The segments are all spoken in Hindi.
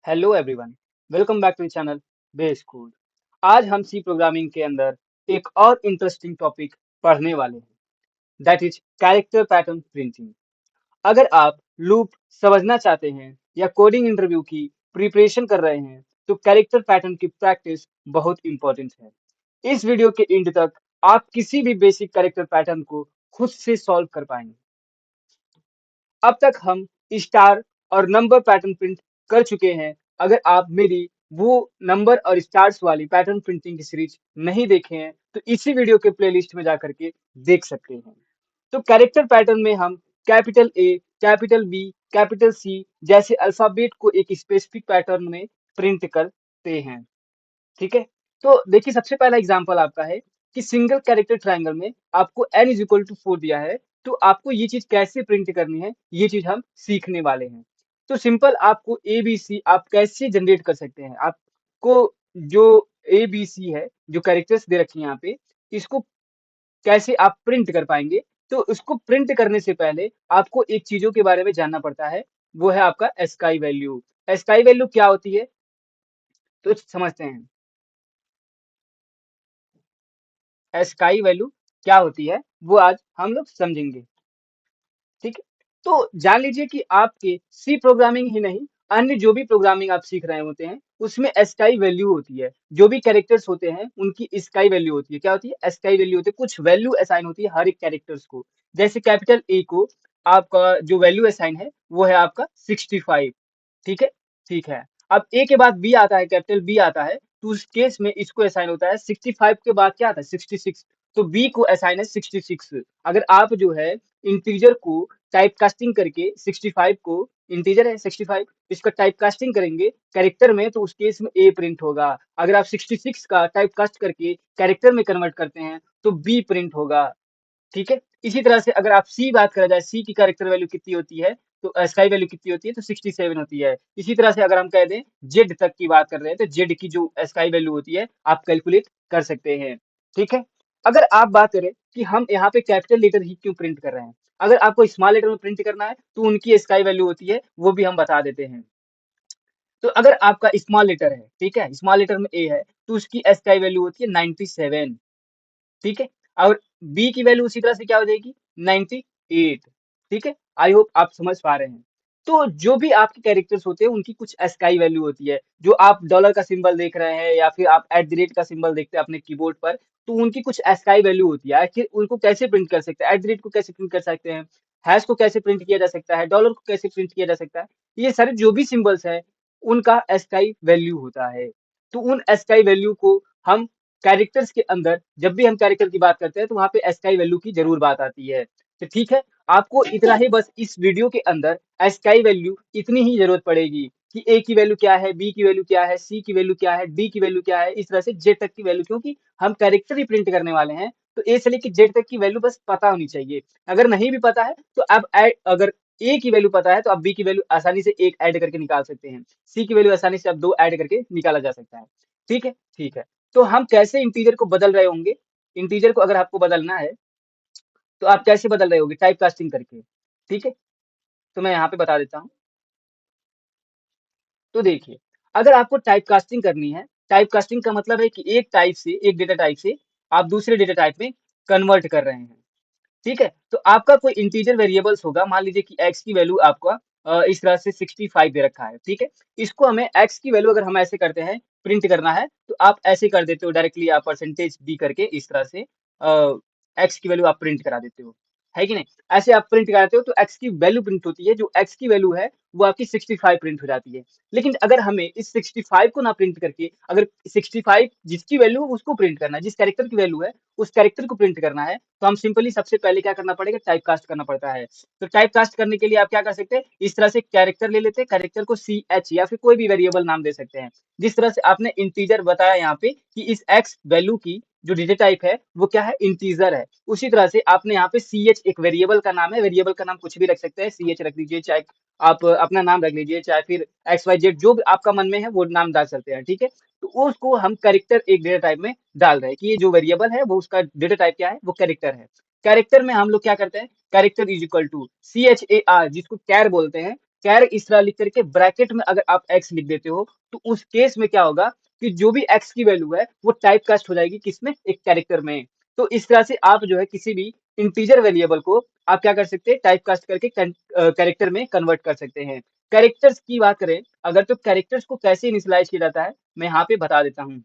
Hello everyone, welcome back to channel base code. आज हम सी प्रोग्रामिंग के अंदर एक और इंटरेस्टिंग टॉपिक पढ़ने वाले हैं, that is character pattern printing. अगर आप लूप समझना चाहते हैं या कोडिंग इंटरव्यू की प्रिपरेशन कर रहे हैं, तो कैरेक्टर पैटर्न की प्रैक्टिस बहुत इंपॉर्टेंट है। इस वीडियो के एंड तक आप किसी भी बेसिक कैरेक्टर पैटर्न को खुद से सॉल्व कर पाएंगे। अब तक हम स्टार और नंबर पैटर्न प्रिंट कर चुके हैं। अगर आप मेरी वो नंबर और स्टार्स वाली पैटर्न प्रिंटिंग की सीरीज नहीं देखे हैं, तो इसी वीडियो के प्लेलिस्ट में जाकर के देख सकते हैं। तो कैरेक्टर पैटर्न में हम capital A, capital B, capital C जैसे अल्फाबेट को एक स्पेसिफिक पैटर्न में प्रिंट करते हैं। ठीक है, तो देखिए सबसे पहला एग्जांपल आपका है कि सिंगल कैरेक्टर ट्रायंगल में आपको n इज इक्वल टू 4 दिया है। तो आपको ये चीज कैसे प्रिंट करनी है, ये चीज हम सीखने वाले हैं। तो सिंपल आपको ए बी सी आप कैसे जनरेट कर सकते हैं। आपको जो ए बी सी है, जो कैरेक्टर्स दे रखी हैं यहाँ पे, इसको कैसे आप प्रिंट कर पाएंगे। तो उसको प्रिंट करने से पहले आपको एक चीजों के बारे में जानना पड़ता है, वो है आपका एस्काई वैल्यू। एस्काई वैल्यू क्या होती है, तो समझते हैं। स्काई वैल्यू क्या होती है, वो आज हम लोग समझेंगे। ठीक है, तो जान लीजिए कि आपके सी प्रोग्रामिंग ही नहीं, अन्य जो भी प्रोग्रामिंग आप सीख रहे होते हैं, उसमें स्काई वैल्यू होती है। जो भी कैरेक्टर्स होते हैं उनकी स्काई वैल्यू होती है। क्या होती है, स्काई वैल्यू होती है। कुछ वैल्यू असाइन होती है हर एक कैरेक्टर्स को। जैसे कैपिटल ए को आपका जो वैल्यू असाइन है वो है आपका 65। ठीक है, ठीक है। अब ए के बाद बी आता है, कैपिटल बी आता है, तो उस केस में इसको असाइन होता है 65 के बाद क्या आता है, 66। तो बी को असाइन है 66। अगर आप जो है इंटीजर को टाइप कास्टिंग करके 65 को, इंटीजर है 65, इसका टाइप कास्टिंग करेंगे कैरेक्टर में, तो उस केस में ए प्रिंट होगा। अगर आप 66 का टाइप कास्ट करके कैरेक्टर में कन्वर्ट करते हैं तो बी प्रिंट होगा। ठीक है, इसी तरह से अगर आप सी बात करा जाए, सी की कैरेक्टर वैल्यू कितनी होती है, तो स्काई वैल्यू कितनी होती है, तो 67 होती है। इसी तरह से अगर हम कह दें जेड तक की बात कर रहे हैं, तो जेड की जो स्काई वैल्यू होती है आप कैलकुलेट कर सकते हैं। ठीक है, अगर आप बात करें कि हम यहाँ पे कैपिटल लेटर ही क्यों प्रिंट कर रहे हैं, अगर आपको स्मॉल लेटर में प्रिंट करना है तो उनकी स्काई वैल्यू होती है, वो भी हम बता देते हैं। तो अगर आपका स्मॉल लेटर है, ठीक है, स्मॉल लेटर में ए है, तो उसकी स्काई वैल्यू होती है 97। ठीक है, और बी की वैल्यू उसी तरह से क्या हो जाएगी, 98। ठीक है, आई होप आप समझ पा रहे हैं। तो जो भी आपके कैरेक्टर्स होते हैं उनकी कुछ स्काई वैल्यू होती है। जो आप डॉलर का सिंबल देख रहे हैं या फिर आप एट द रेट का सिंबल देखते हैं अपने कीबोर्ड पर, तो उनकी कुछ स्काई वैल्यू होती है। आखिर उनको कैसे प्रिंट कर सकते हैं, एट द रेट को कैसे प्रिंट कर सकते हैं, हैश को कैसे प्रिंट किया जा सकता है, डॉलर को कैसे प्रिंट किया जा सकता है, ये सारे जो भी सिंबल्स है उनका स्काई वैल्यू होता है। तो उन स्काई वैल्यू को हम कैरेक्टर्स के अंदर, जब भी हम कैरेक्टर की बात करते हैं तो वहां पे स्काई वैल्यू की जरूर बात आती है। तो ठीक है, आपको इतना ही बस इस वीडियो के अंदर स्काई वैल्यू इतनी ही जरूरत पड़ेगी कि ए की वैल्यू क्या है, बी की वैल्यू क्या है, सी की वैल्यू क्या है, डी की वैल्यू क्या है, इस तरह से जेड तक की वैल्यू, क्योंकि हम कैरेक्टर ही प्रिंट करने वाले हैं। तो ए से लेकर जेड तक की वैल्यू बस पता होनी चाहिए। अगर नहीं भी पता है तो अब अगर ए की वैल्यू पता है तो आप बी की वैल्यू आसानी से एक ऐड करके निकाल सकते हैं, सी की वैल्यू आसानी से आप दो ऐड करके निकाला जा सकता है। ठीक है, ठीक है। तो हम कैसे इंटीजर को बदल रहे होंगे, इंटीजर को अगर आपको बदलना है तो आप कैसे बदल रहे होंगे, टाइप कास्टिंग करके। ठीक है, तो मैं यहाँ पे बता देता हूँ। तो देखिए, अगर आपको टाइप कास्टिंग करनी है, टाइप कास्टिंग का मतलब है कि एक टाइप से, एक डेटा टाइप से आप दूसरे डेटा टाइप में कन्वर्ट कर रहे हैं। ठीक है, तो आपका कोई इंटीजर वेरिएबल्स होगा, मान लीजिए कि x की वैल्यू आपका इस तरह से 65 दे रखा है। ठीक है, इसको हमें x की वैल्यू अगर हम ऐसे करते हैं प्रिंट करना है, तो आप ऐसे कर देते हो डायरेक्टली, आप परसेंटेज डी करके इस तरह से x की वैल्यू आप प्रिंट करा देते हो, है कि नहीं। ऐसे आप प्रिंट कराते हो तो x की वैल्यू प्रिंट होती है, जो x की वैल्यू है वो आपकी 65 प्रिंट हो जाती है। लेकिन अगर हमें इस 65 को ना प्रिंट करके, अगर 65 जिसकी वैल्यू है उसको प्रिंट करना है, जिस कैरेक्टर की वैल्यू है उस कैरेक्टर को प्रिंट करना है, तो हम सिंपली सबसे पहले क्या करना पड़ेगा, टाइप कास्ट करना पड़ता है। तो टाइप कास्ट करने के लिए आप क्या कर सकते हैं, इस तरह से कैरेक्टर ले लेते हैं, कैरेक्टर को सी एच या फिर कोई भी वेरिएबल नाम दे सकते हैं। जिस तरह से आपने इंटीजर बताया यहाँ पे कि इस एक्स वैल्यू की जो डेटा टाइप है वो क्या है, इंटीजर है, उसी तरह से आपने यहाँ पे सी एच एक वेरिएबल का नाम है, वेरिएबल का नाम कुछ भी रख सकते हैं, सी एच रख लीजिए, चाहे आप अपना नाम रख लीजिए, चाहे फिर एक्स वाई जेड जो भी आपका मन में है वो नाम डाल सकते हैं। ठीक है, तो उसको हम कैरेक्टर एक डेटा टाइप में डाल रहे हैं कि ये जो वेरिएबल है वो उसका डेटा टाइप क्या है, वो कैरेक्टर है। कैरेक्टर में हम लोग क्या करते हैं, character is equal to C H A R, जिसको कैर बोलते हैं, कैर इस तरह लिख करके ब्रैकेट में अगर आप एक्स लिख देते हो, तो उस केस में क्या होगा कि जो भी एक्स की वैल्यू है वो टाइप कास्ट हो जाएगी किसमें, एक कैरेक्टर में। तो इस तरह से आप जो है किसी भी इंटीजर वेरिएबल को आप क्या कर सकते हैं, टाइप कास्ट करके कैरेक्टर में कन्वर्ट कर सकते हैं। कैरेक्टर्स की बात करें अगर, तो कैरेक्टर्स को कैसे इनिशियलाइज किया जाता है मैं यहाँ पे बता देता हूँ।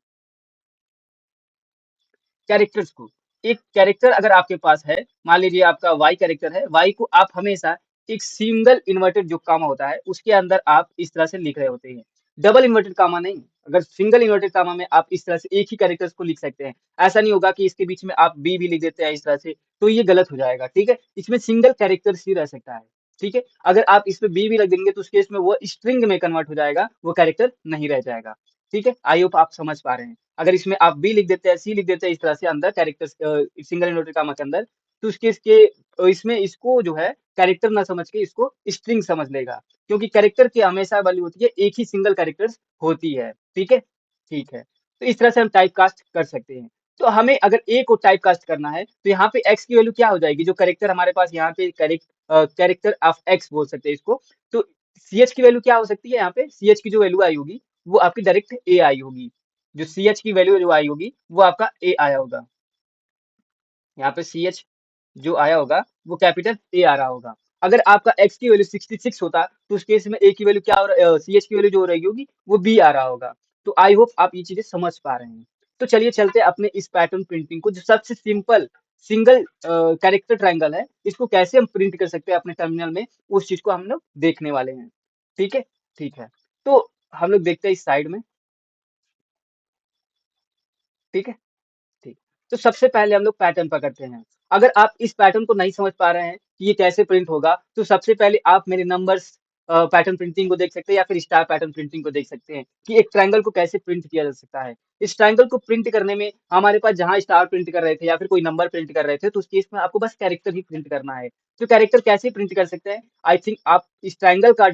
कैरेक्टर्स को, एक कैरेक्टर अगर आपके पास है, मान लीजिए आपका वाई कैरेक्टर है, वाई को आप हमेशा एक सिंगल इन्वर्टेड जो कामा होता है उसके अंदर आप इस तरह से लिख रहे होते हैं, डबल इन्वर्टेड कामा नहीं। अगर सिंगल इन्वर्टेड कामा में आप इस तरह से एक ही कैरेक्टर्स को लिख सकते हैं, ऐसा नहीं होगा कि इसके बीच में आप बी भी लिख देते हैं इस तरह से, तो ये गलत हो जाएगा, ठीक है। इसमें सिंगल कैरेक्टर्स ही रह सकता है, ठीक है। अगर आप इसमें बी भी लग देंगे तो उस केस में वो स्ट्रिंग में कन्वर्ट हो जाएगा, वो कैरेक्टर नहीं रह जाएगा, ठीक है। आई होप आप समझ पा रहे हैं। अगर इसमें आप बी लिख देते हैं, सी लिख देते हैं इस तरह से अंदर कैरेक्टर्स सिंगल इन्वर्टेड कामा के अंदर, तो उसके इसके इसमें इसको जो है कैरेक्टर ना समझ के इसको स्ट्रिंग समझ लेगा, क्योंकि कैरेक्टर की हमेशा वैल्यू होती है एक ही सिंगल कैरेक्टर्स होती है, ठीक है। ठीक है, तो इस तरह से हम टाइप कास्ट कर सकते हैं। तो हमें अगर ए को टाइप कास्ट करना है तो यहाँ पे एक्स की वैल्यू क्या हो जाएगी, जो कैरेक्टर हमारे पास यहाँ पे कैरेक्टर ऑफ एक्स बोल सकते हैं इसको। तो सी एच की वैल्यू क्या हो सकती है, यहाँ पे सी एच की जो वैल्यू आई होगी वो आपकी डायरेक्ट ए आई होगी। जो सी एच की वैल्यू जो आई होगी वो आपका ए आया होगा, यहाँ पे सी एच जो आया होगा वो कैपिटल ए आ रहा होगा। अगर आपका एक्स की वैल्यू 66 होता तो उस केस में ए की वैल्यू क्या हो, सी एच की वैल्यू जो हो रही होगी वो बी आ रहा होगा। तो आई होप आप ये चीजें समझ पा रहे हैं। तो चलिए चलते हैं अपने इस पैटर्न प्रिंटिंग को, जो सबसे सिंपल सिंगल कैरेक्टर ट्रायंगल है, इसको कैसे हम प्रिंट कर सकते हैं अपने टर्मिनल में, उस चीज को हम लोग देखने वाले हैं, ठीक है। ठीक है, तो हम लोग देखते हैं इस साइड में, ठीक है। ठीक। तो सबसे पहले हम लोग पैटर्न पकड़ते हैं। अगर आप इस पैटर्न को नहीं समझ पा रहे हैं कि ये कैसे प्रिंट होगा, तो सबसे पहले आप मेरे नंबर्स पैटर्न प्रिंटिंग को देख सकते हैं या फिर स्टार पैटर्न प्रिंटिंग को देख सकते हैं कि एक ट्रायंगल को कैसे प्रिंट किया जा सकता है। इस ट्रायंगल को प्रिंट करने में हमारे पास जहां स्टार प्रिंट कर रहे थे या फिर कोई नंबर प्रिंट कर रहे थे, तो उस केस में आपको बस कैरेक्टर ही प्रिंट करना है। तो कैरेक्टर कैसे प्रिंट कर सकते हैं, आई थिंक आप इस ट्रायंगल का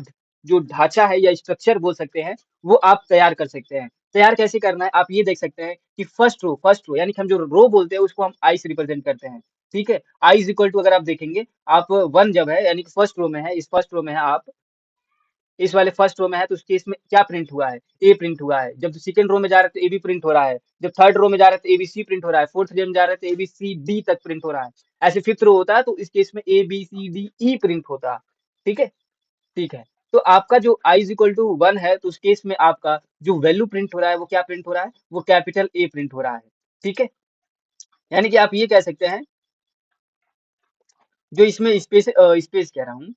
जो ढांचा है या स्ट्रक्चर बोल सकते हैं, वो आप तैयार कर सकते हैं। तैयार कैसे करना है आप ये देख सकते हैं कि फर्स्ट रो यानी कि हम जो रो बोलते हैं उसको हम आई से रिप्रेजेंट करते हैं, ठीक है। आई इज इक्वल टू, अगर आप देखेंगे आप वन जब है यानी कि फर्स्ट रो में है, इस फर्स्ट रो में है आप, इस वाले फर्स्ट रो में है, तो उसके इसमें क्या प्रिंट हुआ है, ए प्रिंट हुआ है। जब सेकंड रो में जा रहे हैं तो ए बी प्रिंट हो रहा है, जब थर्ड रो में जा रहे हैं तो ए बी सी प्रिंट हो रहा है, फोर्थ रो में जा रहे हैं तो ए बी सी डी तक प्रिंट हो रहा है। ऐसे फिफ्थ रो होता है तो इस केस में A B C D E print होता है, ठीक है। ठीक है, तो आपका जो i is equal to one है, तो उस केस में आपका जो वैल्यू प्रिंट हो रहा है वो क्या प्रिंट हो रहा है, वो कैपिटल ए प्रिंट हो रहा है, ठीक है। यानी कि आप ये कह सकते हैं, जो इसमें स्पेस कह रहा हूँ,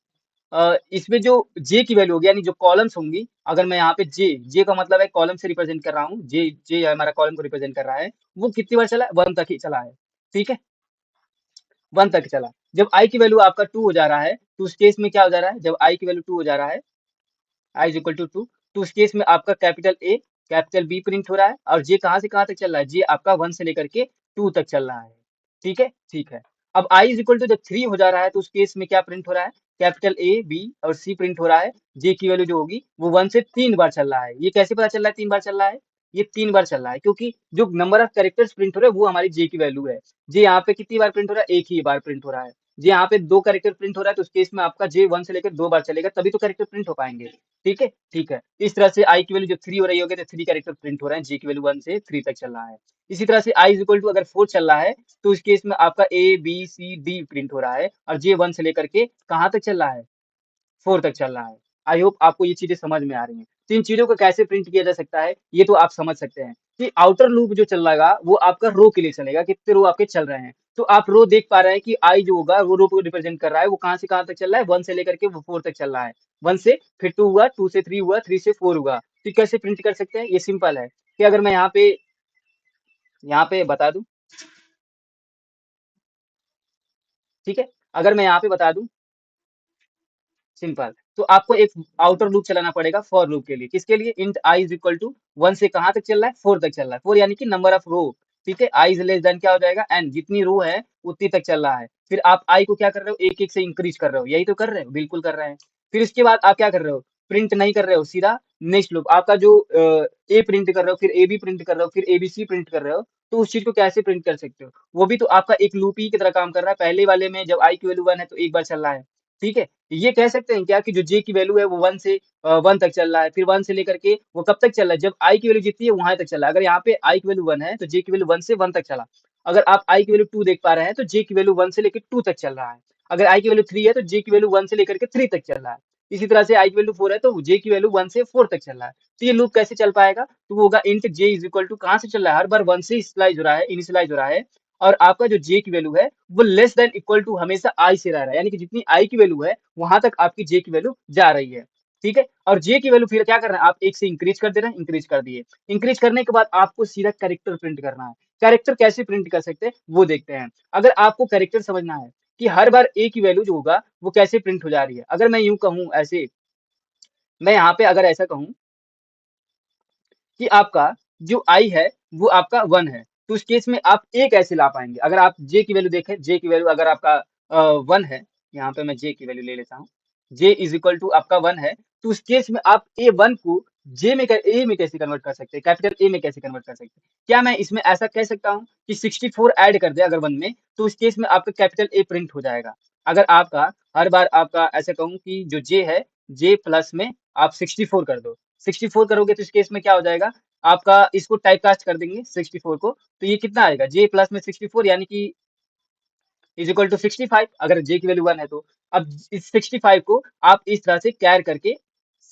इसमें जो जे की वैल्यू होगी यानी जो कॉलम्स होंगी, अगर मैं यहाँ पे जे का मतलब है कॉलम से रिप्रेजेंट कर रहा हूँ, जे जे हमारा कॉलम को रिप्रेजेंट कर रहा है, वो कितनी बार चला है, वन तक ही चला है, ठीक है। वन तक चला। जब आई की वैल्यू आपका टू हो जा रहा है, तो उस केस में क्या हो जा रहा है, जब आई की वैल्यू टू हो जा रहा है, i is equal to two, तो उस केस में आपका capital A capital B print हो रहा है, और जे कहाँ से कहाँ तक चल रहा है, जे आपका वन से लेकर के टू तक चल रहा है, ठीक है। ठीक है, अब आई इज इक्वल टू जब थ्री हो जा रहा है, तो उस केस में क्या प्रिंट हो रहा है, कैपिटल ए बी और सी प्रिंट हो रहा है। जे की वैल्यू जो होगी वो वन से तीन बार चल रहा है। ये कैसे पता चल रहा है तीन बार चल रहा है, ये तीन बार चल रहा है क्योंकि जो नंबर ऑफ कैरेक्टर्स प्रिंट हो रहे हैं वो हमारी जे की वैल्यू है। जे यहाँ पे कितनी बार प्रिंट हो रहा है, एक ही बार प्रिंट हो रहा है। जे यहाँ पे दो कैरेक्टर प्रिंट हो रहा है, तो उस केस में आपका जे वन से लेकर दो बार चलेगा, तभी तो कैरेक्टर प्रिंट हो पाएंगे, ठीक है। ठीक है, इस तरह से आई की वैल्यू जब थ्री हो रही होगी तो थ्री कैरेक्टर प्रिंट हो रहे हैं, जे की वैल्यू वन से थ्री तक चल रहा है। इसी तरह से आई इज इक्वल टू अगर फोर चल रहा है, तो इस केस में आपका A B C D print हो रहा है, और जे वन से लेकर के कहाँ तक चल रहा है, फोर तक चल रहा है। आई होप आपको ये चीजें समझ में आ रही हैं। तो इन चीजों को कैसे प्रिंट किया जा सकता है ये तो आप समझ सकते हैं कि आउटर लूप जो चल रहा वो आपका रो के लिए चलेगा, कितने रो आपके चल रहे हैं। तो आप रो देख पा रहे हैं कि आई जो होगा वो रो को रिप्रेजेंट कर रहा है, वो कहाँ से कहाँ तक चल रहा है, वन से लेकर के वो फोर तक चल रहा है। वन से फिर टू हुआ, टू से थ्री हुआ, थ्री से फोर हुआ। तो कैसे प्रिंट कर सकते हैं, ये सिंपल है कि अगर मैं यहाँ पे बता दूं, ठीक है, अगर मैं यहाँ पे बता दूं सिंपल, तो आपको एक आउटर लूप चलाना पड़ेगा फॉर लूप के लिए। किसके लिए, int I is equal to one से कहाँ तक चल रहा है, फोर तक चल रहा है। फोर यानी कि नंबर ऑफ रो, ठीक है। आई इज लेस देन क्या हो जाएगा, एन, जितनी रो है उतनी तक चल रहा है। फिर आप आई को क्या कर रहे हो, एक एक से इंक्रीज कर रहे हो, यही तो कर रहे हो, बिल्कुल कर रहे हैं। फिर उसके बाद आप क्या कर रहे हो, प्रिंट नहीं कर रहे हो, सीधा नेक्स्ट लूप आपका जो ए प्रिंट कर रहे हो, फिर ए बी प्रिंट कर रहे हो, फिर ए बी सी प्रिंट कर रहे हो। तो उस चीज को कैसे प्रिंट कर सकते हो, वो भी तो आपका एक लूप ही की तरह काम कर रहा है। पहले वाले में जब आई की वैल्यू वन है तो एक बार चल रहा है, ठीक है? ये कह सकते हैं क्या कि जो j की वैल्यू है वो 1 से 1 तक चल रहा है, फिर 1 से लेकर के वो कब तक चल रहा है? जब i की वैल्यू जितनी है वहाँ तक चल रहा है। अगर यहाँ पे i की वैल्यू 1 है, तो j की वैल्यू 1 से 1 तक चला। अगर आप i की वैल्यू 2 देख पा रहे हैं, तो j की वैल्यू 1 से लेके 2 तक चल रहा है। अगर i की वैल्यू 3 है, तो j की वैल्यू 1 से लेकर के 3 तक चल रहा है। इसी तरह से i की वैल्यू 4 है, तो j की वैल्यू 1 से 4 तक चल रहा है। तो ये लूप कैसे चल पाएगा? तो वो होगा int j is equal to कहाँ से चल रहा है? हर बार 1 से इनिशियलाइज हो रहा है, इनिशियलाइज हो रहा है, और आपका जो j की वैल्यू है वो लेस देन इक्वल टू हमेशा i से रह रहा है, यानी कि जितनी i की वैल्यू है वहां तक आपकी j की वैल्यू जा रही है। ठीक है, और j की वैल्यू फिर क्या कर रहे हैं आप? एक से इंक्रीज कर दे रहे हैं, इंक्रीज कर दिए। इंक्रीज करने के बाद आपको सीधा कैरेक्टर प्रिंट करना है। कैरेक्टर कैसे प्रिंट कर सकते हैं वो देखते हैं। अगर आपको कैरेक्टर समझना है कि हर बार a की वैल्यू जो होगा वो कैसे प्रिंट हो जा रही है, अगर मैं यूं कहूं ऐसे, मैं यहाँ पे अगर ऐसा कहूं कि आपका जो i है वो आपका 1 है, तो उस केस में आप a कैसे ला पाएंगे? अगर आप j की वैल्यू देखें, j की वैल्यू अगर आपका 1 है, यहाँ पे मैं j की वैल्यू ले लेता हूँ, j इज इक्वल टू आपका 1 है, तो उस केस में आप a1 को a में कैसे कन्वर्ट कर सकते हैं? कैपिटल A में कैसे कन्वर्ट कर सकते हैं? क्या मैं इसमें ऐसा कह सकता हूँ कि 64 ऐड कर दे अगर 1 में, तो उस केस में आपका कैपिटल A प्रिंट हो जाएगा। अगर आपका हर बार आपका ऐसा कहूँ कि जो j है, j प्लस में आप 64 कर दो, 64 करोगे तो इस केस में क्या हो जाएगा? आपका इसको टाइप कास्ट कर देंगे 64 को, तो ये कितना आएगा? j प्लस में 64 यानी कि इज इक्वल टू 65, अगर j की वैल्यू 1 है तो। अब इस 65 को आप इस तरह से कैर करके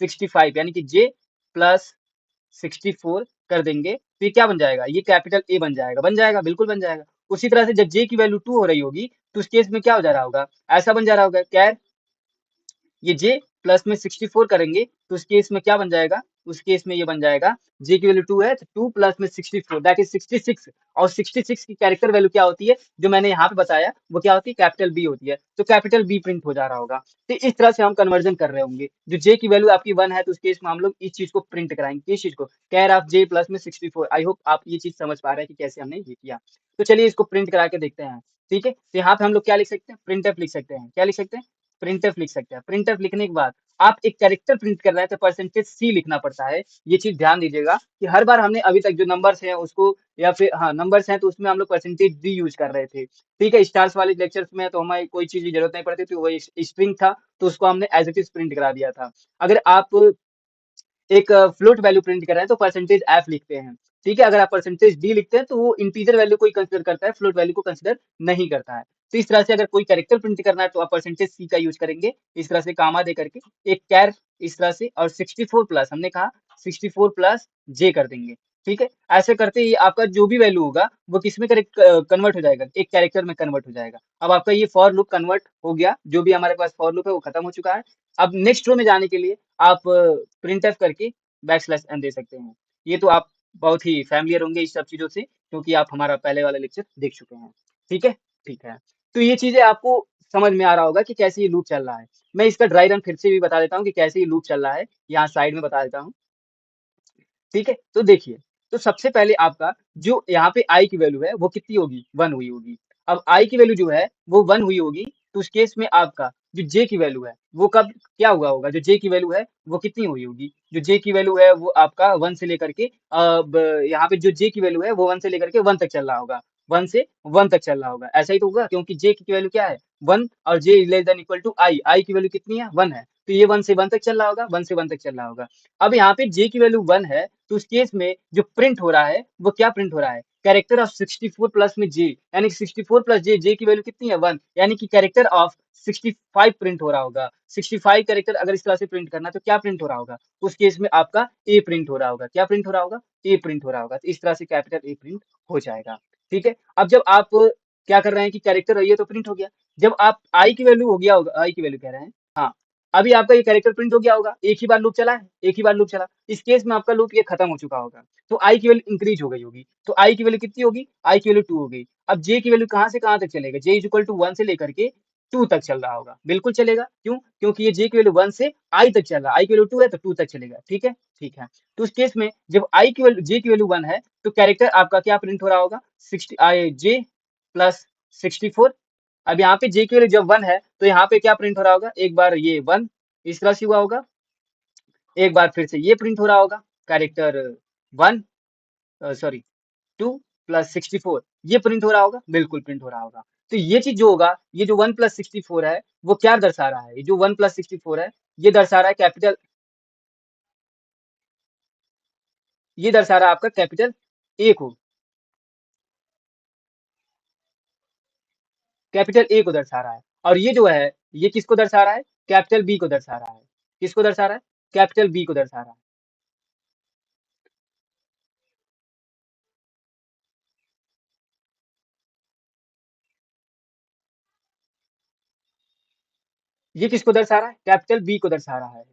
65 यानी कि j प्लस 64 कर देंगे, तो ये क्या बन जाएगा? ये कैपिटल A बन जाएगा, बन जाएगा, बिल्कुल बन जाएगा। उसी तरह से जब j की वैल्यू 2 हो रही होगी, तो उस केस में क्या हो जा रहा होगा? ऐसा बन जा रहा होगा, कैर ये j प्लस में 64 करेंगे, तो उस केस में क्या बन जाएगा? उस केस में ये बन जाएगा, j की वैल्यू 2 है, तो 2 प्लस में 64 दैट इज 66, और 66 की कैरेक्टर वैल्यू क्या होती है? जो मैंने यहाँ पे बताया वो क्या होती है? कैपिटल B होती है, तो कैपिटल B प्रिंट हो जा रहा होगा। तो इस तरह से हम कन्वर्जन कर रहे होंगे। जो j की वैल्यू आपकी 1 है, तो उस केस में हम लोग इस चीज को प्रिंट कराएंगे। किस चीज को? कैर ऑफ j प्लस में 64। आई होप आप ये चीज समझ पा रहे हैं कि कैसे हमने ये किया। तो चलिए इसको प्रिंट करा के देखते हैं। ठीक है, तो यहाँ पे हम लोग क्या लिख सकते हैं? प्रिंटफ लिख सकते हैं। क्या लिख सकते हैं? प्रिंटफ लिख सकते हैं। प्रिंटफ लिखने के बाद आप एक कैरेक्टर प्रिंट कर रहे हैं, तो परसेंटेज सी लिखना पड़ता है। ये चीज ध्यान दीजिएगा कि हर बार हमने अभी तक जो नंबर्स हैं उसको, या फिर हाँ नंबर्स हैं तो उसमें हम लोग परसेंटेज डी यूज कर रहे थे। ठीक है, स्टार्स वाले लेक्चर्स में तो हमें कोई चीज की जरूरत नहीं पड़ती थी, वो स्ट्रिंग था, तो उसको हमने एज इट इज प्रिंट करा दिया था। अगर आप एक फ्लोट वैल्यू प्रिंट कर रहे हैं तो परसेंटेज एफ लिखते हैं। ठीक है, अगर आप परसेंटेज डी लिखते हैं तो वो इंटीजर वैल्यू को ही कंसिडर करता है, फ्लोट वैल्यू को कंसिडर नहीं करता है। तो इस तरह से अगर कोई कैरेक्टर प्रिंट करना है तो आप परसेंटेज सी का यूज करेंगे, इस तरह से कामा दे करके एक कैर इस तरह से, और 64 प्लस हमने कहा 64 प्लस जे कर देंगे। ठीक है, ऐसे करते ही आपका जो भी वैल्यू होगा वो किस में करेक्ट कन्वर्ट हो जाएगा? एक कैरेक्टर में कन्वर्ट हो जाएगा। अब आपका ये फॉर लूप कन्वर्ट हो गया, जो भी हमारे पास फॉर लूप है वो खत्म हो चुका है। अब नेक्स्ट रो में जाने के लिए आप प्रिंटफ करके बैकस्लैश n दे सकते हैं। ये तो आप बहुत ही फैमिलियर होंगे इस सब चीजों से, क्योंकि आप हमारा पहले वाला लेक्चर देख चुके हैं। ठीक है, ठीक है, तो ये चीजें आपको समझ में आ रहा होगा कि कैसे ये लूप चल रहा है। मैं इसका ड्राई रन फिर से भी बता देता हूँ कि कैसे ये लूप चल रहा है, यहाँ साइड में बता देता हूँ। ठीक है, तो देखिए, तो सबसे पहले आपका जो यहाँ पे i की वैल्यू है वो कितनी होगी? 1 हुई होगी। अब i की वैल्यू जो है वो 1 हुई होगी, तो उस केस में आपका जो j की वैल्यू है वो कब क्या हुआ होगा? जो j की वैल्यू है वो कितनी हुई होगी? जो j की वैल्यू है वो आपका 1 से लेकर के अब यहाँ पे जो j की वैल्यू है वो 1 से लेकर के 1 तक चल रहा होगा। 1 से 1 तक चल रहा होगा, ऐसा ही तो होगा, क्योंकि j की वैल्यू क्या है? 1, और j less than equal to i की वैल्यू कितनी है? 1 है, तो ये 1 से 1 तक चल रहा होगा, 1 से 1 तक चल रहा होगा। अब यहाँ पे j की वैल्यू 1 है, तो उस केस में जो प्रिंट हो रहा है वो क्या प्रिंट हो रहा है? कैरेक्टर ऑफ 64 प्लस में j, यानी कि 64 प्लस j की वैल्यू कितनी है? 1, यानी कि कैरेक्टर ऑफ 65 प्रिंट हो रहा होगा। 65 कैरेक्टर अगर इस तरह से प्रिंट करना है तो क्या प्रिंट हो रहा होगा? उस केस में आपका a प्रिंट हो रहा होगा। क्या प्रिंट हो रहा होगा? a प्रिंट हो रहा होगा। तो इस तरह से कैपिटल A प्रिंट हो जाएगा। ठीक है, अब जब आप क्या कर रहे हैं कि कैरेक्टर है, ये तो प्रिंट हो गया। जब आप i की वैल्यू हो गया होगा, i की वैल्यू कह रहे हैं, हाँ, अभी आपका ये कैरेक्टर प्रिंट हो गया होगा, एक ही बार लूप चला है, एक ही बार लूप चला, इस केस में आपका लूप ये खत्म हो चुका होगा, तो आई की वैल्यू इंक्रीज हो गई होगी, तो आई की वैल्यू कितनी होगी? आई की वैल्यू 2 हो गई। अब जे की वैल्यू कहाँ से कहाँ तक चलेगा? जे इज इक्वल टू 1 से लेकर के 2 तक चल रहा होगा, बिल्कुल चलेगा। क्यों? क्योंकि ये जे की वैल्यू 1 से आई तक चल रहा है, आई की वैल्यू 2 है तो 2 तक चलेगा। ठीक है, ठीक है, तो उस केस में जब आई की वैल्यू जे की वैल्यू 1 है तो कैरेक्टर आपका क्या प्रिंट हो रहा होगा? 60 आई जे प्लस 64। अब यहाँ पे जे की वैल्यू जब 1 है तो यहाँ पे क्या प्रिंट हो रहा होगा? एक बार ये 1 इस तरह से हुआ होगा, एक बार फिर से ये प्रिंट हो रहा होगा, कैरेक्टर 1 सॉरी 2 प्लस 64 ये प्रिंट हो रहा होगा, बिल्कुल प्रिंट हो रहा होगा। तो ये चीज जो होगा, ये जो 1+64 है वो क्या दर्शा रहा है, ये जो 1+64 है ये दर्शा रहा है कैपिटल, ये दर्शा रहा है आपका कैपिटल ए को, कैपिटल ए को दर्शा रहा है। और ये जो है ये किसको दर्शा रहा है, कैपिटल बी को दर्शा रहा है। किसको दर्शा रहा है, कैपिटल बी को दर्शा रहा है। ये किसको दर्शा रहा है, कैपिटल बी को दर्शा रहा है।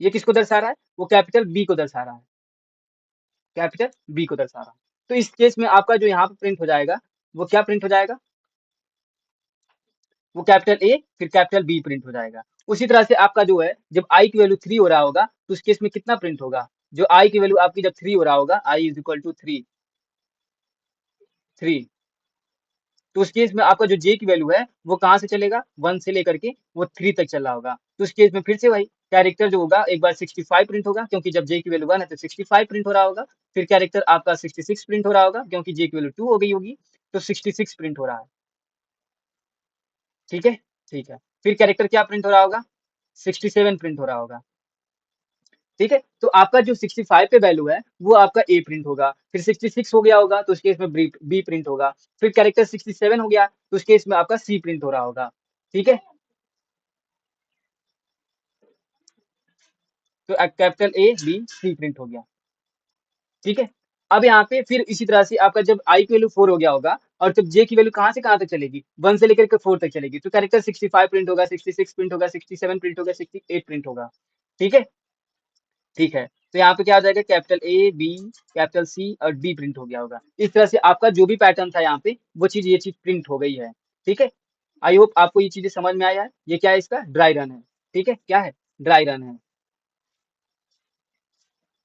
ये किसको दर्शा रहा है, वो कैपिटल बी को दर्शा रहा है, कैपिटल बी को दर्शा रहा है। तो इस केस में आपका जो यहाँ पे प्रिंट हो जाएगा वो क्या प्रिंट हो जाएगा, वो कैपिटल ए फिर कैपिटल बी प्रिंट हो जाएगा। उसी तरह से आपका जो है जब आई की वैल्यू 3 हो रहा होगा तो उस केस में कितना प्रिंट होगा, जो आई की वैल्यू आपकी जब 3 हो रहा होगा, आई इज इक्वल टू 3, तो उस केस में आपका जो जे की वैल्यू है वो कहाँ से चलेगा, 1 से लेकर के वो 3 तक चल रहा होगा। तो उस केस में फिर से वही कैरेक्टर जो होगा एक बार 65 प्रिंट होगा, क्योंकि जब जे की वैल्यू 1 है तो 65 प्रिंट हो रहा होगा। फिर कैरेक्टर आपका 66 प्रिंट हो रहा होगा, क्योंकि जे की वैल्यू 2 हो गई होगी, तो 66 प्रिंट हो रहा है। ठीक है, ठीक है। फिर कैरेक्टर क्या प्रिंट हो रहा होगा, 67 प्रिंट हो रहा होगा। ठीक है, तो आपका जो 65 पे वैल्यू है वो आपका ए प्रिंट होगा। फिर 66 हो गया होगा तो उस केस में बी प्रिंट होगा। फिर कैरेक्टर 67 हो गया तो उस केस में आपका सी प्रिंट हो रहा होगा। ठीक है, तो capital A B C print हो गया। ठीक है, अब यहाँ पे फिर इसी तरह से आपका जब आई की वैल्यू 4 हो गया होगा और जब जे की वैल्यू कहाँ से कहाँ तक चलेगी, 1 से लेकर के 4 तक चलेगी, तो कैरेक्टर 65 प्रिंट होगा, 66 प्रिंट होगा, 67 प्रिंट होगा, 68 प्रिंट होगा। ठीक है, ठीक है। तो यहाँ पे क्या आ जाएगा, capital A B capital C और डी प्रिंट हो गया होगा। इस तरह से आपका जो भी पैटर्न था यहाँ पे वो चीज ये चीज प्रिंट हो गई है। ठीक है, आई होप आपको ये चीजें समझ में आया है। ये क्या है, इसका ड्राई रन है। ठीक है, क्या है, ड्राई रन है।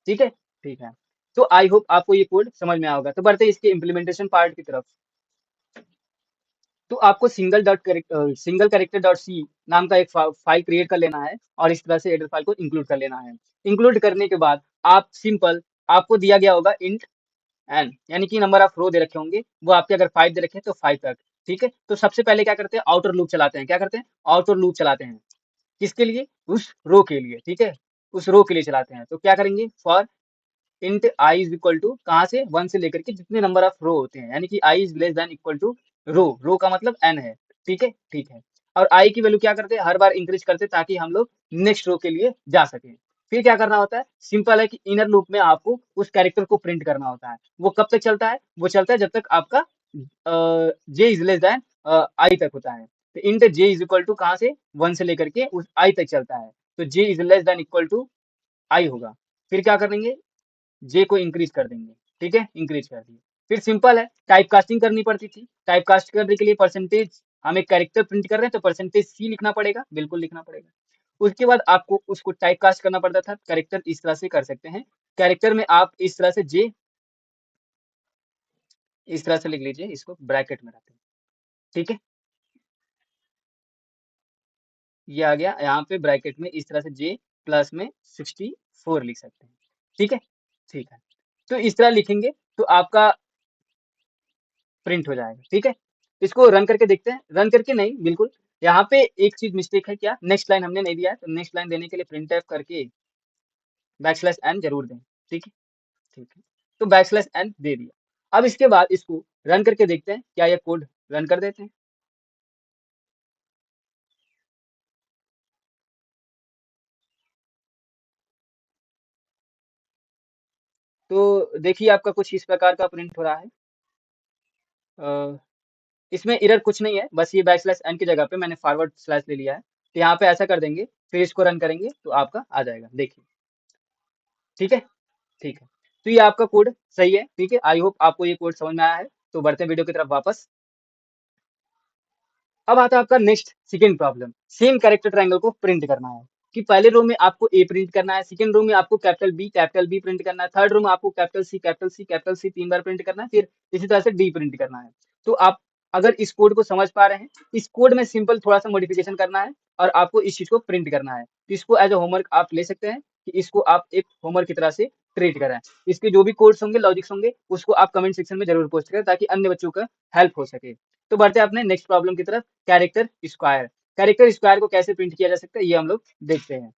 ठीक है, ठीक है। तो आई होप आपको ये कोड समझ में आया होगा। तो बढ़ते हैं इसके इम्प्लीमेंटेशन पार्ट की तरफ। तो आपको सिंगल कैरेक्टर डॉट सी नाम का एक फाइल क्रिएट कर लेना है और इस तरह से हेडर फाइल को इंक्लूड कर लेना है। इंक्लूड करने के बाद आप सिंपल, आपको दिया गया होगा इंट एन, यानी कि नंबर ऑफ रो दे रखे होंगे, वो आपके अगर 5 दे रखे हैं तो 5 तक। ठीक है, तो सबसे पहले क्या करते हैं, आउटर लूप चलाते हैं। क्या करते हैं, आउटर लूप चलाते हैं। किसके लिए, उस रो के लिए। ठीक है, उस रो के लिए चलाते हैं। तो क्या करेंगे, for int I is equal to कहाँ से, 1 से लेकर के जितने नंबर ऑफ रो होते हैं, यानी कि I is less than equal to रो का मतलब एन है। ठीक है, ठीक है। और आई की वैल्यू क्या करते हैं, हर बार इंक्रीज करते हैं ताकि हम लोग नेक्स्ट रो के लिए जा सके। फिर क्या करना होता है, सिंपल है कि इनर लूप में आपको उस कैरेक्टर को प्रिंट करना होता है। वो कब तक चलता है, वो चलता है जब तक आपका j is less than i तक होता है। तो int J is equal to कहाँ से, 1 से लेकर के उस आई तक चलता है। तो J is less than equal to I होगा। फिर क्या करेंगे, जे को इंक्रीज कर देंगे। ठीक है, इंक्रीज कर दिए। फिर सिंपल है, टाइप कास्टिंग करनी पड़ती थी। टाइप कास्ट करने के लिए परसेंटेज, हम एक कैरेक्टर प्रिंट कर रहे हैं तो परसेंटेज सी लिखना पड़ेगा, बिल्कुल लिखना पड़ेगा। उसके बाद आपको उसको टाइप कास्ट करना पड़ता था। कैरेक्टर इस तरह से कर सकते हैं, कैरेक्टर में आप इस तरह से जे इस तरह से लिख लीजिए, इसको ब्रैकेट में रखें। ठीक है, ये आ गया यहाँ पे ब्रैकेट में, इस तरह से जे प्लस में 64 लिख सकते हैं। ठीक है, ठीक है। तो इस तरह लिखेंगे तो आपका प्रिंट हो जाएगा। ठीक है, इसको रन करके देखते हैं। रन करके नहीं, बिल्कुल यहाँ पे एक चीज मिस्टेक है, क्या, नेक्स्ट लाइन हमने नहीं दिया है, तो नेक्स्ट लाइन देने के लिए प्रिंट एफ करके बैकस्लैश एन जरूर दें। ठीक है, ठीक है। तो बैकस्लैश एन दे दिया। अब इसके बाद इसको रन करके देखते हैं, क्या ये कोड रन कर देते हैं। तो देखिए आपका कुछ इस प्रकार का प्रिंट हो रहा है। अ, इसमें एरर कुछ नहीं है, बस ये बैकस्लैश एन की जगह पे मैंने फॉरवर्ड स्लैश ले लिया है। तो यहाँ पे ऐसा कर देंगे, फिर इसको रन करेंगे तो आपका आ जाएगा, देखिए। ठीक है, ठीक है। तो ये आपका कोड सही है। ठीक है, आई होप आपको ये कोड समझ में आया है। तो बढ़ते हैं वीडियो की तरफ वापस। अब आता है आपका next second problem, same character triangle को प्रिंट करना है। कि पहले रो में आपको ए प्रिंट करना है, सेकंड रो में आपको कैपिटल बी प्रिंट करना है, थर्ड रो में आपको कैपिटल सी 3 बार प्रिंट करना है, फिर इसी तरह से डी प्रिंट करना है। तो आप अगर इस कोड को समझ पा रहे हैं, इस कोड में सिंपल थोड़ा सा मॉडिफिकेशन करना है और आपको इस चीज को प्रिंट करना है। तो इसको एज ए होमवर्क आप ले सकते हैं, कि इसको आप एक होमवर्क की तरह से ट्रीट कराएं। इसके जो भी कोड्स होंगे, लॉजिक्स होंगे, उसको आप कमेंट सेक्शन में जरूर पोस्ट करें ताकि अन्य बच्चों का हेल्प हो सके। तो बढ़ते हैं अपने नेक्स्ट प्रॉब्लम की तरफ, कैरेक्टर स्क्वायर। कैरेक्टर स्क्वायर को कैसे प्रिंट किया जा सकता है ये हम लोग देखते हैं।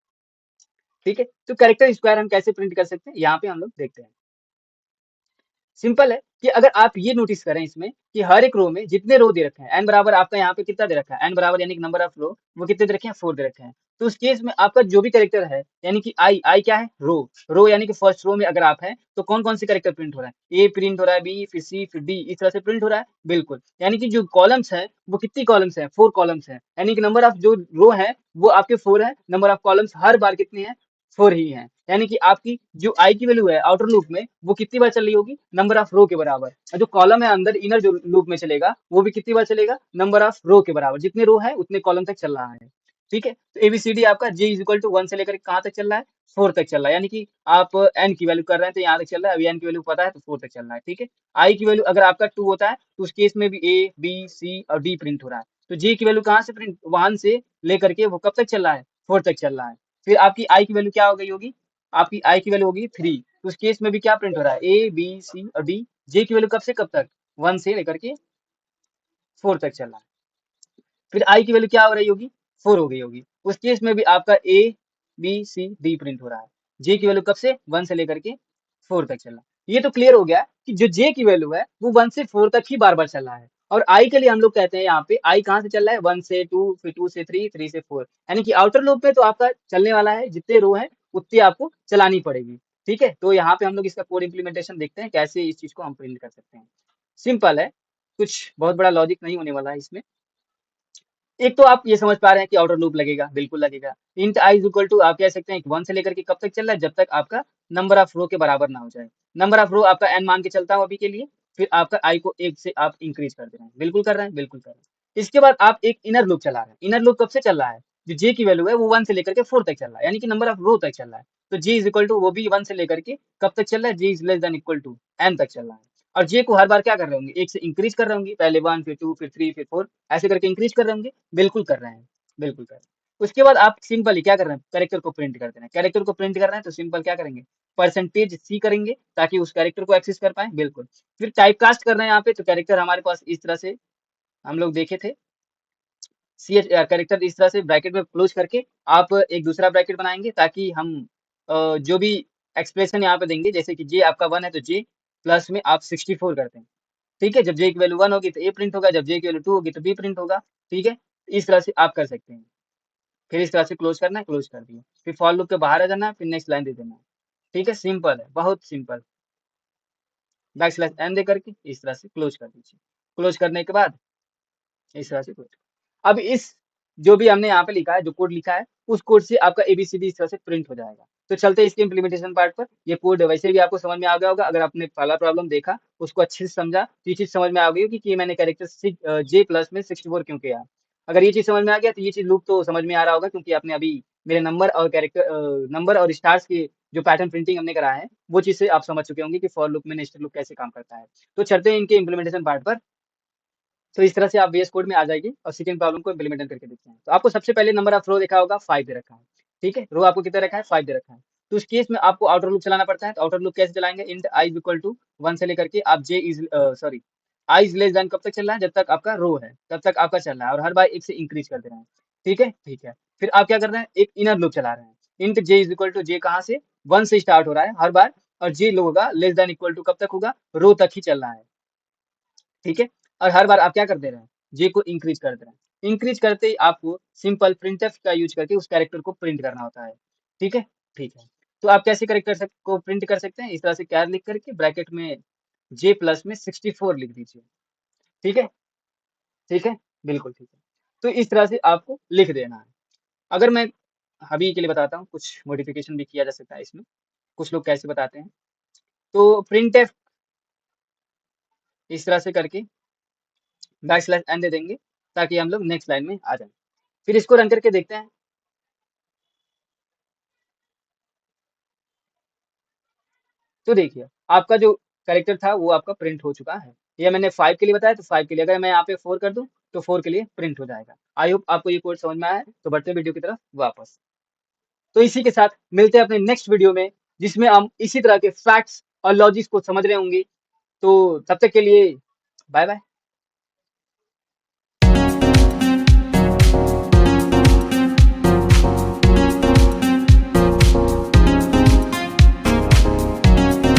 ठीक है, तो कैरेक्टर स्क्वायर हम कैसे प्रिंट कर सकते हैं यहाँ पे हम लोग देखते हैं। सिंपल है कि अगर आप ये नोटिस करें इसमें कि हर एक रो में जितने रो दे रखे हैं, एन बराबर आपका यहाँ पे कितना दे रखा है, एन बराबर यानी कि नंबर ऑफ रो, वो कितने दे रखे हैं, 4 दे रखे हैं। तो उस केस में आपका जो भी कैरेक्टर है, यानी कि आई क्या है, रो यानी कि फर्स्ट रो में अगर आप है तो कौन कौन से कैरेक्टर प्रिंट हो रहा है, ए प्रिंट हो रहा है, बी, फिर सी, फिर डी, इस तरह से प्रिंट हो रहा है। बिल्कुल, यानी कि जो कॉलम्स है वो कितनी कॉलम्स है, 4 कॉलम्स है, यानी कि नंबर ऑफ जो रो है वो आपके 4 है, नंबर ऑफ कॉलम्स हर बार कितने हैं, 4 ही है। यानी कि आपकी जो आई की वैल्यू है आउटर लूप में वो कितनी बार चल रही होगी, नंबर ऑफ रो के बराबर। और जो कॉलम है अंदर इनर जो लूप में चलेगा वो भी कितनी बार चलेगा, नंबर ऑफ रो के बराबर। जितने रो है उतने कॉलम तक चल रहा है। ठीक है, तो एबीसीडी आपका जे इज इक्वल टू 1 से लेकर कहाँ तक चल रहा है, 4 तक चल रहा है। यानी कि आप एन की वैल्यू कर रहे हैं तो यहाँ तक चल रहा है, अभी एन की वैल्यू पता है तो 4 तक चल रहा है। ठीक है, आई की वैल्यू अगर आपका 2 होता है तो उस केस में भी ए, बी, सी और डी प्रिंट हो रहा है। तो जे की वैल्यू कहाँ से प्रिंट, 1 से लेकर के वो कब तक चल रहा है, 4 तक चल रहा है। फिर आपकी आई की वैल्यू क्या हो गई होगी, आपकी आई की वैल्यू होगी 3, तो उस केस में भी क्या प्रिंट हो रहा है, ए, बी, सी और डी। जे की वैल्यू कब से कब तक, 1 से लेकर के 4 तक चल रहा है। फिर आई की वैल्यू क्या हो रही होगी, 4 हो गई होगी। उस केस में भी आपका A, B, C, D print हो रहा है। जे की वैल्यू कब से, 1 से लेकर के 4 तक चल रहा है। ये तो क्लियर हो गया कि जो जे की वैल्यू है वो 1 से 4 तक ही बार बार चल रहा है। और आई के लिए हम लोग कहते हैं यहाँ पे आई कहाँ से चल रहा है, 1 से 2, फिर 2 से 3, 3 से 4, यानी कि आउटर लूप में तो आपका चलने वाला है, जितने रो है उतनी आपको चलानी पड़ेगी। ठीक है, तो यहाँ पे हम लोग इसका कोड इंप्लीमेंटेशन देखते हैं कैसे इस चीज को हम प्रिंट कर सकते हैं। सिंपल है, कुछ बहुत बड़ा लॉजिक नहीं होने वाला है इसमें। एक तो आप ये समझ पा रहे हैं कि आउटर लूप लगेगा, बिल्कुल लगेगा। Int I is equal to आप कह सकते हैं 1 से लेकर के कब तक चल रहा है, जब तक आपका नंबर ऑफ रो के बराबर ना हो जाए। नंबर ऑफ रो आपका एन मान के चलता हूं अभी के लिए, फिर आपका आई को 1 से आप इंक्रीज कर दे रहे हैं, बिल्कुल कर रहे हैं, बिल्कुल कर रहे हैं। इसके बाद आप एक इनर लूप चला रहे हैं। इनर लूप कब से चल रहा है, जो जे की वैल्यू है वो 1 से लेकर के 4 तक चल रहा है, यानी कि नंबर ऑफ रो तक चल रहा है। तो जे इज इक्वल टू वो भी 1 से लेकर के कब तक चल रहा है, J is less than equal to N तक चल रहा है। और जे को हर बार क्या कर रहे होंगे, 1 से इंक्रीज कर रहे होंगे, पहले 1, फिर 2, फिर 3, फिर 4, ऐसे करके इंक्रीज कर रहे होंगे। बिल्कुल कर रहे हैं, बिल्कुल कर रहे हैं। उसके बाद आप सिंपली क्या कर रहे हैं, कैरेक्टर को प्रिंट कर दे रहे हैं। कैरेक्टर को प्रिंट कर रहे हैं तो सिंपल क्या करेंगे, परसेंटेज सी करेंगे ताकि उस कैरेक्टर को एक्सेस कर पाए। बिल्कुल, फिर टाइप कास्ट कर रहे हैं यहाँ पे, तो कैरेक्टर हमारे पास इस तरह से हम लोग देखे थे, सी कैरेक्टर इस तरह से ब्रैकेट में क्लोज करके आप एक दूसरा ब्रैकेट बनाएंगे ताकि हम जो भी एक्सप्रेशन यहाँ पे देंगे, जैसे कि जे आपका 1 है तो जे प्लस में आप 64 करते हैं। ठीक है, जब जे की वैल्यू 1 होगी तो ए प्रिंट होगा, जब जे की वैल्यू 2 होगी तो बी प्रिंट होगा। ठीक है, इस तरह से आप कर सकते हैं। फिर इस तरह से क्लोज करना है, क्लोज कर दिया, फिर फॉर लूप के बाहर आ जाना है, फिर नेक्स्ट लाइन दे देना है। ठीक है, सिंपल है, बहुत सिंपल। बैक स्लैश एन दे करके इस तरह से क्लोज कर दीजिए। क्लोज करने के बाद इस तरह से क्लोज। अब इस जो भी हमने यहाँ पे लिखा है, जो कोड लिखा है, उस कोड से आपका एबीसीडी इस तरह से प्रिंट हो जाएगा। तो चलते हैं इसके इम्प्लीमेंटेशन पार्ट पर। ये कोड वैसे भी आपको समझ में आ गया होगा, अगर आपने पहला प्रॉब्लम देखा उसको अच्छे से समझा तो ये चीज समझ में आ गई होगी कि मैंने कैरेक्टर जे प्लस में 64 क्यों किया। अगर ये चीज समझ में आ गया तो ये चीज लूप तो समझ में आ रहा होगा, क्योंकि आपने अभी मेरे नंबर और कैरेक्टर नंबर और स्टार्स के जो पैटर्न प्रिंटिंग हमने करा है वो चीज से आप समझ चुके होंगे कि फॉर लूप में नेस्टेड लूप कैसे काम करता है। तो चलते हैं इनके इम्प्लीमेंटेशन पार्ट पर। तो इस तरह से आप VS कोड में आ जाएगी और सेकंड प्रॉब्लम को इम्प्लीमेंट करके देखते हैं। तो आपको सबसे पहले नंबर ऑफ रो देखा होगा, 5 दे रखा है। ठीक है, रो आपको कितना रखा है, 5 दे रखा है। तो उस केस में आपको आउटर लूप चलाना पड़ता है। तो आउटर लूप कैसे चलाएंगे, int I is equal to 1 से लेकर के आप J is sorry I is less than कब तक चल रहा है, जब तक आपका रो है तब तक आपका चल रहा है, और हर बार 1 से इंक्रीज कर दे रहे हैं। ठीक है, ठीक है। फिर आप क्या कर रहे हैं, एक इनर लूप चला रहे हैं। Int J is equal to J कहाँ से, 1 से स्टार्ट हो रहा है हर बार, और जे लो होगा लेस देन इक्वल टू कब तक होगा, रो तक ही चल रहा है। ठीक है, और हर बार आप क्या कर दे रहे हैं, जे को इंक्रीज कर दे रहे हैं। इंक्रीज करते ही आपको सिंपल प्रिंटफ का यूज करके उस कैरेक्टर को प्रिंट करना होता है। ठीक है, ठीक है। तो आप कैसे कैरेक्टर को प्रिंट कर सकते हैं, इस तरह से कैर लिख करके ब्रैकेट में जे प्लस में 64 लिख दीजिए। ठीक है, ठीक है, बिल्कुल ठीक है। तो इस तरह से आपको लिख देना है। अगर मैं अभी के लिए बताता हूँ, कुछ मॉडिफिकेशन भी किया जा सकता है इसमें। कुछ लोग कैसे बताते हैं, तो प्रिंटफ इस तरह से करके बैक स्लैश एन दे देंगे ताकि हम लोग नेक्स्ट लाइन में आ जाए। फिर इसको रन करके देखते हैं। तो देखिए आपका जो कैरेक्टर था वो आपका प्रिंट हो चुका है। ये मैंने 5 के लिए बताया, तो 5 के लिए अगर मैं यहाँ पे 4 कर दूं तो 4 के लिए प्रिंट हो जाएगा। आई होप आपको ये कोड समझ में आया है। तो बढ़ते हैं वीडियो की तरफ वापस। तो इसी के साथ मिलते हैं अपने नेक्स्ट वीडियो में, जिसमें हम इसी तरह के फैक्ट्स और लॉजिक्स को समझ रहे होंगे। तो तब तक के लिए बाय बाय।